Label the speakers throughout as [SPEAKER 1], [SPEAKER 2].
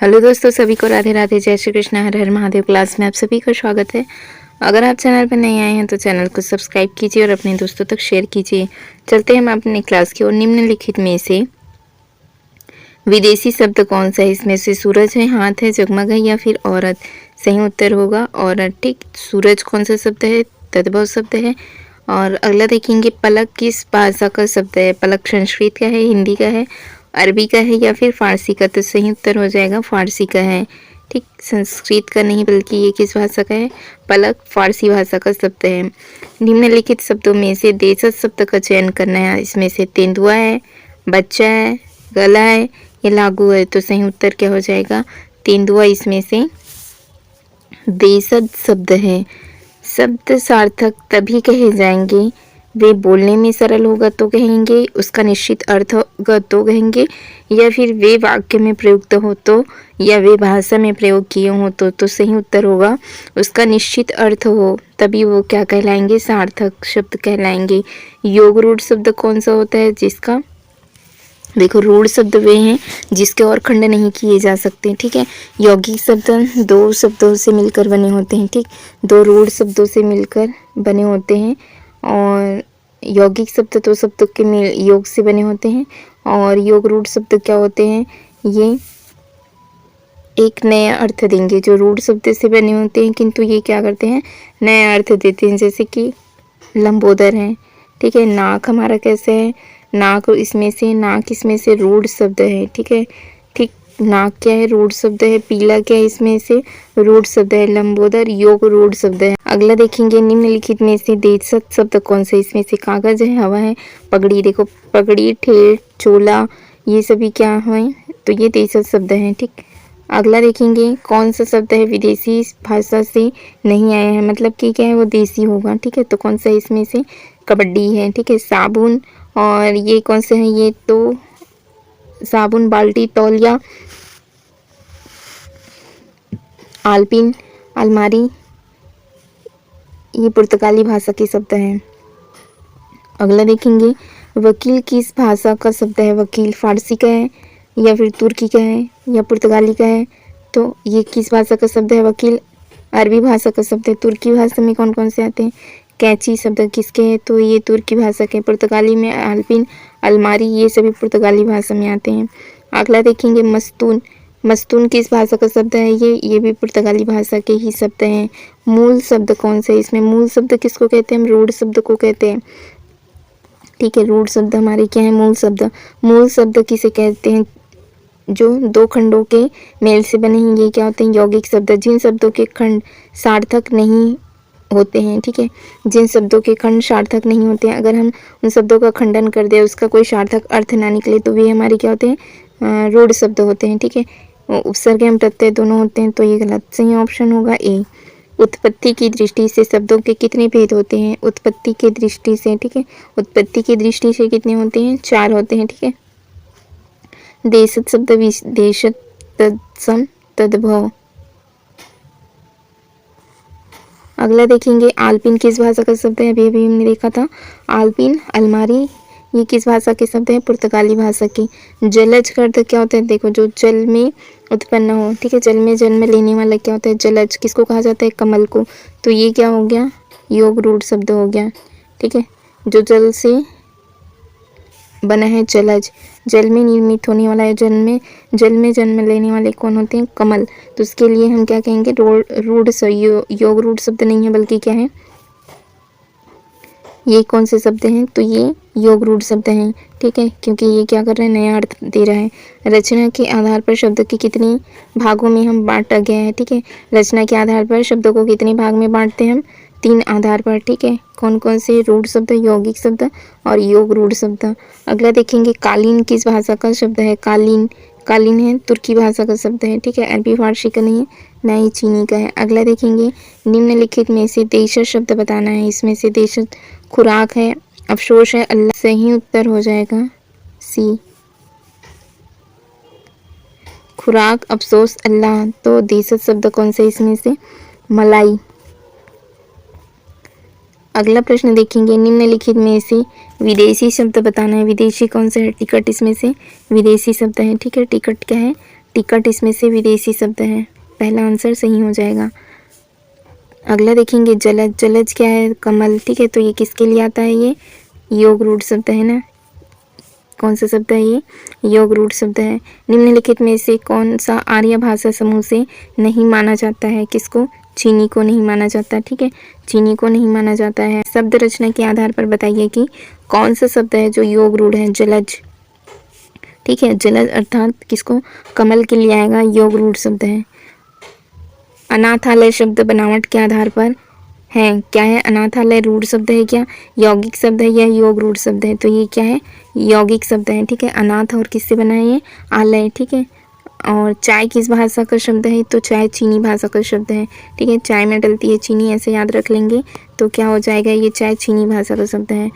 [SPEAKER 1] Hello दोस्तों, सभी को राधे राधे, जय श्री कृष्ण, हर हर महादेव। क्लास में आप सभी का स्वागत है। अगर आप चैनल पर नए आए हैं तो चैनल को सब्सक्राइब कीजिए और अपने दोस्तों तक शेयर कीजिए। चलते हैं हम अपनी क्लास की ओर। निम्नलिखित में से विदेशी शब्द कौन सा है? इसमें से सूरज है, हाथ है, जगमग है या फिर औरत। सही उत्तर होगा औरत। ठीक, सूरज कौन सा शब्द है? तद्भव शब्द है। और अगला देखेंगे, पलक किस भाषा का शब्द है? पलक संस्कृत का है, हिंदी का है, अरबी का है या फिर फारसी का? तो सही उत्तर हो जाएगा फारसी का है। ठीक, संस्कृत का नहीं बल्कि ये किस भाषा का है? पलक फारसी भाषा का शब्द है। निम्नलिखित शब्दों में से देशज शब्द का चयन करना है। इसमें से तेंदुआ है, बच्चा है, गला है या लागू है? तो सही उत्तर क्या हो जाएगा? तेंदुआ इसमें से देशज शब्द है। शब्द सार्थक तभी कहे जाएंगे वे बोलने में सरल होगा तो कहेंगे, उसका निश्चित अर्थ होगा तो कहेंगे, या फिर वे वाक्य में प्रयुक्त हो तो, या वे भाषा में प्रयोग किए हो तो सही उत्तर होगा उसका निश्चित अर्थ हो, तभी वो क्या कहलाएंगे? सार्थक शब्द कहलाएंगे। योग रूढ़ शब्द कौन सा होता है? जिसका देखो, रूढ़ शब्द वे हैं जिसके और खंड नहीं किए जा सकते। ठीक है, यौगिक शब्द दो शब्दों से मिलकर बने होते हैं। ठीक, दो रूढ़ शब्दों से मिलकर बने होते हैं। और यौगिक शब्द दो शब्दों के मिल योग से बने होते हैं। और योग रूढ़ शब्द क्या होते हैं? ये एक नया अर्थ देंगे। जो रूढ़ शब्द से बने होते हैं किंतु ये क्या करते हैं? नया अर्थ देते हैं। जैसे कि लंबोदर है। ठीक है, नाक हमारा कैसे है? नाक इसमें से रूढ़ शब्द है। ठीक है, ठीक, नाक क्या है? रूढ़ शब्द है। पीला क्या है? इसमें से रूढ़ शब्द है। लंबोदर योग रूढ़ शब्द है। अगला देखेंगे, निम्नलिखित में से देशज शब्द कौन सा? इसमें से कागज है, हवा है, पगड़ी। देखो, पगड़ी, ठेठ, चोला, ये सभी क्या है? तो ये देशज शब्द हैं। ठीक, अगला देखेंगे, कौन सा शब्द है विदेशी भाषा से नहीं आया है, मतलब कि क्या है? वो देसी होगा। ठीक है, तो कौन सा इसमें से? कबड्डी है। ठीक है, साबुन, और ये कौन से हैं? ये तो साबुन, बाल्टी, तौलिया, आलपिन, अलमारी, ये पुर्तगाली भाषा के शब्द हैं। अगला देखेंगे, वकील किस भाषा का शब्द है? वकील फारसी का है या फिर तुर्की का है या पुर्तगाली का है? तो ये किस भाषा का शब्द है? वकील अरबी भाषा का शब्द है। तुर्की भाषा में कौन कौन से आते हैं? कैंची शब्द किसके हैं? तो ये तुर्की भाषा के। पुर्तगाली में आलपिन, अलमारी, ये सभी पुर्तगाली भाषा में आते हैं। अगला देखेंगे, मस्तून। मस्तून किस भाषा का शब्द है? ये भी पुर्तगाली भाषा के ही शब्द हैं। मूल शब्द कौन सा है इसमें? मूल शब्द किसको कहते हैं? हम रूढ़ शब्द को कहते हैं। ठीक है, रूढ़ शब्द हमारे क्या है? मूल शब्द। मूल शब्द किसे कहते हैं? जो दो खंडों के मेल से बने हैं, ये क्या होते हैं? यौगिक शब्द। जिन शब्दों के खंड सार्थक नहीं होते हैं, ठीक है, जिन शब्दों के खंड सार्थक नहीं होते हैं, अगर हम उन शब्दों का खंडन कर दें, उसका कोई सार्थक अर्थ ना निकले, तो वे हमारे क्या होते हैं? रूढ़ शब्द होते हैं। ठीक है, उपसर्ग एवं प्रत्यय दोनों होते हैं, तो ये गलत। सही ऑप्शन होगा ए। उत्पत्ति की दृष्टि से शब्दों के कितने भेद होते हैं? उत्पत्ति की दृष्टि से, ठीक है, उत्पत्ति की दृष्टि से कितने होते हैं? 4 होते हैं। ठीक है, देशज शब्द, विदेशज, तत्सम, तद्भव। अगला देखेंगे, आलपिन किस भाषा का शब्द है? अभी अभी हमने देखा था आलपिन, अलमारी, ये किस भाषा के शब्द है? पुर्तगाली भाषा की। जलज का अर्थ क्या होता है? देखो, जो जल में उत्पन्न हो। ठीक है, जल में जन्म लेने वाला क्या होता है? जलज। किसको कहा जाता है? कमल को। तो ये क्या हो गया? योग रूढ़ शब्द हो गया। ठीक है, जो जल से बना है, जलज। जल में निर्मित होने वाला है, जल में जन्म लेने वाले कौन होते हैं? कमल। तो उसके लिए हम क्या कहेंगे? रूढ़ योग रूढ़ शब्द नहीं है बल्कि क्या है? ये कौन से शब्द हैं? तो ये योग रूढ़ शब्द हैं। ठीक है, क्योंकि ये क्या कर रहा है? नया अर्थ दे रहा है। रचना के आधार पर शब्द के कितने भागों में हम बांटा गया है? ठीक है, रचना के आधार पर शब्दों को कितने भाग में बांटते हैं हम? 3 आधार पर। ठीक है, कौन कौन से? रूढ़ शब्द, यौगिक शब्द और योग रूढ़ शब्द। अगला देखेंगे, कालीन किस भाषा का शब्द है? कालीन, कालीन है तुर्की भाषा का शब्द है। ठीक है, अरबी फारसी का नहीं है, ना ही चीनी का है। अगला देखेंगे, निम्नलिखित में से देशज शब्द बताना है। इसमें से देशज खुराक है, अफसोस है, अल्लाह। सही उत्तर हो जाएगा सी, खुराक, अफसोस, अल्लाह। तो देशज शब्द कौन से इसमें से? मलाई। अगला प्रश्न देखेंगे, निम्नलिखित में से विदेशी शब्द बताना है। विदेशी कौन सा है? टिकट इसमें से विदेशी शब्द है। ठीक है, टिकट क्या है? टिकट इसमें से विदेशी शब्द है, पहला आंसर सही हो जाएगा। अगला देखेंगे जलज, जलज क्या है? कमल, ठीक है, तो ये किसके लिए आता है? ये योग रूढ़ शब्द है ना। कौन सा शब्द है ये? योग रूढ़ शब्द है। निम्नलिखित में से कौन सा आर्य भाषा समूह से नहीं माना जाता है? किसको? चीनी को नहीं माना जाता, ठीक है, चीनी को नहीं माना जाता है। शब्द रचना के आधार पर बताइए कि कौन सा शब्द है जो योग रूढ़ है? जलज, ठीक है, जलज अर्थात किसको? कमल के लिए आएगा, योग रूढ़ शब्द है। अनाथालय शब्द बनावट के आधार पर है, क्या है? अनाथालय रूढ़ शब्द है क्या? यौगिक शब्द है या योग रूढ़ शब्द है? तो ये क्या है? यौगिक शब्द है, ठीक है। अनाथ और किससे बना है? ये आलय, ठीक है। और चाय किस भाषा का शब्द है? तो चाय चीनी भाषा का शब्द है, ठीक है, चाय में डलती है चीनी, ऐसे याद रख लेंगे। तो क्या हो जाएगा? ये चाय चीनी भाषा का शब्द है।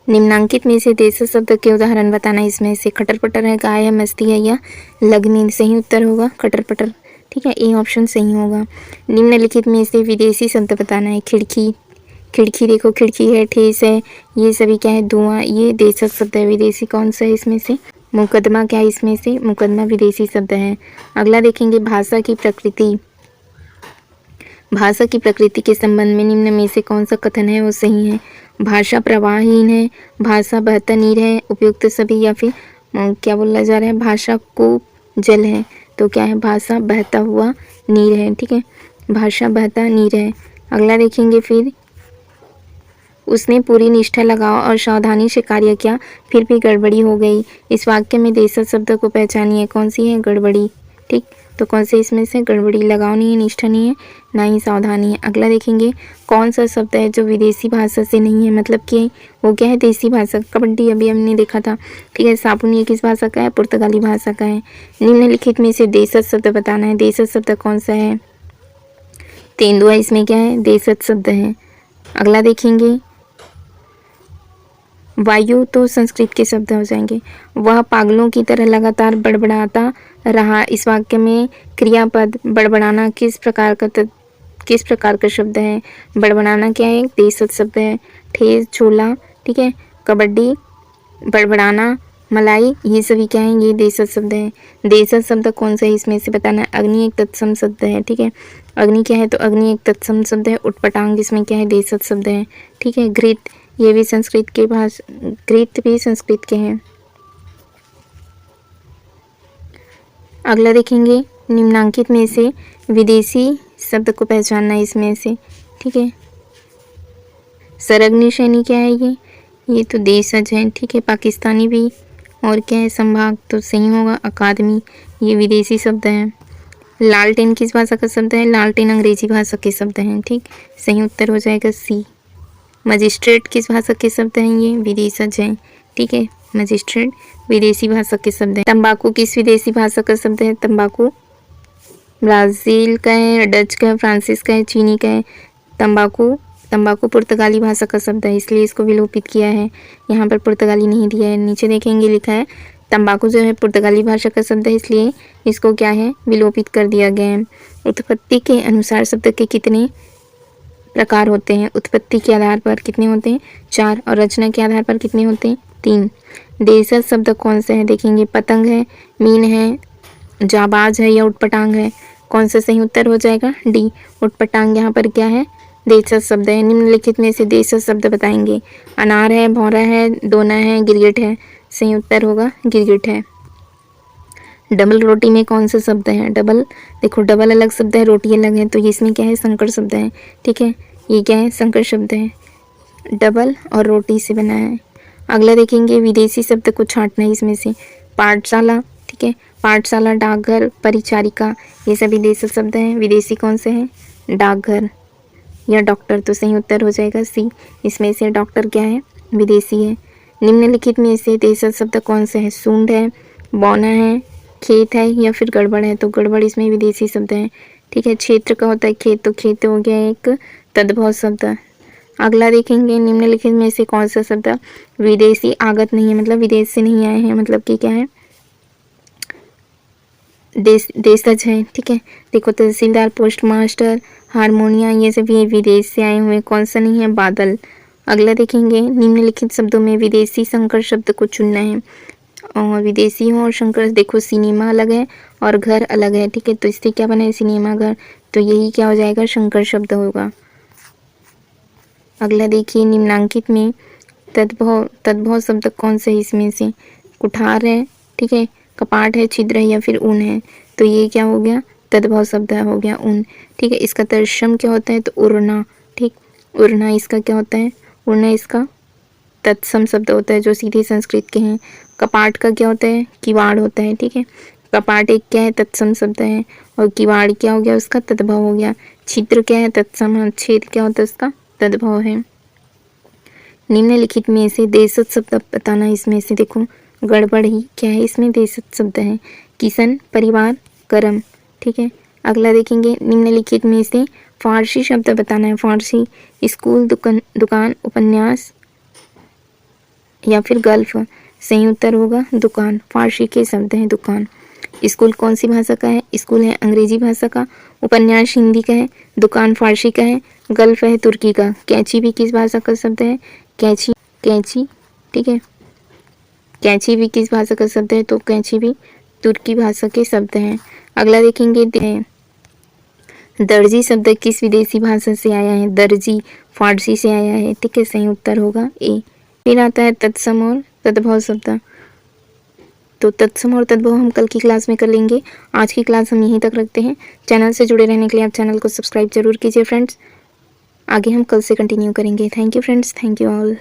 [SPEAKER 1] निम्नांकित में से देशज शब्द के उदाहरण बताना। इसमें से खटर पटर है, गाय है, मस्ती है या लगनी? सही उत्तर होगा खटर पटर, ठीक है, ए ऑप्शन सही होगा। निम्नलिखित में से विदेशी शब्द बताना है। खिड़की, खिड़की देखो, खिड़की है, ठेस है, ये सभी क्या है? धुआं, ये देशज शब्द है। विदेशी कौन सा है इसमें से? मुकदमा, क्या है इसमें से? मुकदमा विदेशी शब्द है। अगला देखेंगे भाषा की प्रकृति। भाषा की प्रकृति के संबंध में निम्न में से कौन सा कथन है वो सही है? भाषा प्रवाहहीन है, भाषा बहता नीर है, उपयुक्त सभी, या फिर क्या बोला जा रहा है? भाषा को जल है, तो क्या है? भाषा बहता हुआ नीर है, ठीक है, भाषा बहता नीर है। अगला देखेंगे फिर, उसने पूरी निष्ठा लगाओ और सावधानी से कार्य किया फिर भी गड़बड़ी हो गई। इस वाक्य में देशज शब्द को पहचानिए, कौन सी है? गड़बड़ी, ठीक, तो कौन से इसमें से? गड़बड़ी। लगाओ नहीं है, निष्ठा नहीं है, ना ही सावधानी है। अगला देखेंगे कौन सा शब्द है जो विदेशी भाषा से नहीं है, मतलब कि वो क्या है? देसी भाषा। कबड्डी अभी हमने देखा था, ठीक है। साबुन ये किस भाषा का है? पुर्तगाली भाषा का है। निम्नलिखित में से देशज शब्द बताना है। देशज शब्द कौन सा है? तेंदुआ इसमें क्या है? देशज शब्द है। अगला देखेंगे वायु, तो संस्कृत के शब्द हो जाएंगे। वह पागलों की तरह लगातार बड़बड़ाता रहा। इस वाक्य में क्रियापद बड़बड़ाना किस प्रकार का शब्द है? बड़बड़ाना क्या है? देशज शब्द है। ठेस, झोला, ठीक है, कबड्डी, बड़बड़ाना, मलाई, ये सभी क्या है? ये देशज शब्द है। देशज शब्द कौन सा है इसमें से बताना है। अग्नि एक तत्सम शब्द है, ठीक है, अग्नि क्या है? तो अग्नि एक तत्सम शब्द है। उटपटांग इसमें क्या है? देशज शब्द है, ठीक है। घृत, ये भी संस्कृत के घृत भी संस्कृत के हैं। अगला देखेंगे निम्नांकित में से विदेशी शब्द को पहचानना है इसमें से, ठीक है। सरगनी सैनी क्या है? ये तो देशज है, ठीक है, पाकिस्तानी भी। और क्या है? संभाग, तो सही होगा अकादमी, ये विदेशी शब्द है। लालटेन किस भाषा का शब्द है? लालटेन अंग्रेजी भाषा के शब्द हैं, ठीक, सही उत्तर हो जाएगा सी। मजिस्ट्रेट किस भाषा के शब्द हैं? ये विदेशज हैं, ठीक है, मजिस्ट्रेट विदेशी भाषा के शब्द हैं। तंबाकू किस विदेशी भाषा का शब्द है? तंबाकू ब्राज़ील का है, डच का है, फ्रांसीस का है, चीनी का है। तंबाकू पुर्तगाली भाषा का शब्द है, इसलिए इसको विलोपित किया है। यहाँ पर पुर्तगाली नहीं दिया है, नीचे देखेंगे लिखा है तंबाकू जो है पुर्तगाली भाषा का शब्द है, इसलिए इसको क्या है? विलोपित कर दिया गया है। उत्पत्ति के अनुसार शब्द के कितने प्रकार होते हैं? उत्पत्ति के आधार पर कितने होते हैं? 4, और रचना के आधार पर कितने होते हैं? 3। देशज शब्द कौन सा है? देखेंगे पतंग है, मीन है, जाबाज है या उटपटांग है। कौन सा सही उत्तर हो जाएगा? डी, उटपटांग यहाँ पर क्या है? देशज शब्द है। निम्नलिखित में से देशज शब्द बताएंगे। अनार है, भौरा है, दोना है, गिरगिट है। सही उत्तर होगा गिरगिट है। डबल रोटी में कौन सा शब्द है? डबल, देखो डबल अलग शब्द है, रोटी अलग है, तो इसमें क्या है? संकर शब्द है, ठीक है, ये क्या है? संकर शब्द है, डबल और रोटी से बना है। अगला देखेंगे विदेशी शब्द को छांटना है इसमें से। पाठशाला, ठीक है, पाठशाला, डाकघर, परिचारिका, ये सभी देशज शब्द हैं। विदेशी कौन से हैं? डाकघर या डॉक्टर, तो सही उत्तर हो जाएगा सी। इसमें से डॉक्टर क्या है? विदेशी है। निम्नलिखित में से देशज शब्द कौन सा है? सूंड है, बौना है, खेत है या फिर गड़बड़ है, तो गड़बड़ इसमें विदेशी शब्द है, ठीक है। क्षेत्र का होता है खेत, तो खेत हो गया एक तद्भव शब्द। अगला देखेंगे निम्नलिखित में से कौन सा शब्द विदेशी आगत नहीं है, मतलब विदेश से नहीं आए हैं, मतलब कि क्या है? देशज है, ठीक है। देखो तहसीलदार, पोस्ट मास्टर, हारमोनिया, ये सभी विदेश से आए हुए। कौन सा नहीं है? बादल। अगला देखेंगे निम्नलिखित शब्दों में विदेशी संकर शब्द को चुनना है। और विदेशी हो और शंकर, देखो सिनेमा अलग है और घर अलग है, ठीक है, तो इससे क्या बना है सिनेमा घर, तो यही क्या हो जाएगा शंकर शब्द होगा। अगला देखिए निम्नांकित में तद्भव शब्द कौन सा है इसमें से, कुठार है, ठीक है, कपाट है, छिद्र है या फिर ऊन है, तो ये क्या हो गया तद्भव शब्द हो गया ऊन, ठीक है। इसका तत्सम क्या होता है तो उड़ना, ठीक, उड़ना इसका क्या होता है, उड़ना इसका तत्सम शब्द होता है जो सीधे संस्कृत के हैं। कपाट का क्या होता है किवाड़ होता है, ठीक है, कपाट एक क्या है तत्सम शब्द है और किवाड़ क्या हो गया उसका तद्भव हो गया। छिद्र क्या है तत्सम है, छेद क्या होता है उसका तद्भव है। निम्नलिखित में से देशज शब्द बताना, इसमें से देखो गड़बड़ ही क्या है, इसमें देशज शब्द है किशन, परिवार, कर्म, ठीक है। अगला देखेंगे निम्नलिखित में से फारसी शब्द बताना है, फारसी स्कूल, दुकान, उपन्यास या फिर गल्फ, सही उत्तर होगा दुकान, फारसी के शब्द हैं दुकान। स्कूल कौन सी भाषा का है, स्कूल है अंग्रेजी भाषा का, उपन्यास हिंदी का है, दुकान फारसी का है, गल्फ है तुर्की का। कैंची भी किस भाषा का शब्द है, कैंची, कैंची, ठीक है, कैंची भी किस भाषा का शब्द है तो कैंची भी तुर्की भाषा के शब्द हैं। अगला देखेंगे दर्जी शब्द किस विदेशी भाषा से आया है, दर्जी फारसी से आया है, ठीक है, सही उत्तर होगा ए। फिर आता है तत्सम और तद्भव शब्द, तो तत्सम और तद्भव हम कल की क्लास में कर लेंगे। आज की क्लास हम यहीं तक रखते हैं। चैनल से जुड़े रहने के लिए आप चैनल को सब्सक्राइब जरूर कीजिए फ्रेंड्स। आगे हम कल से कंटिन्यू करेंगे। Thank you friends, thank you all.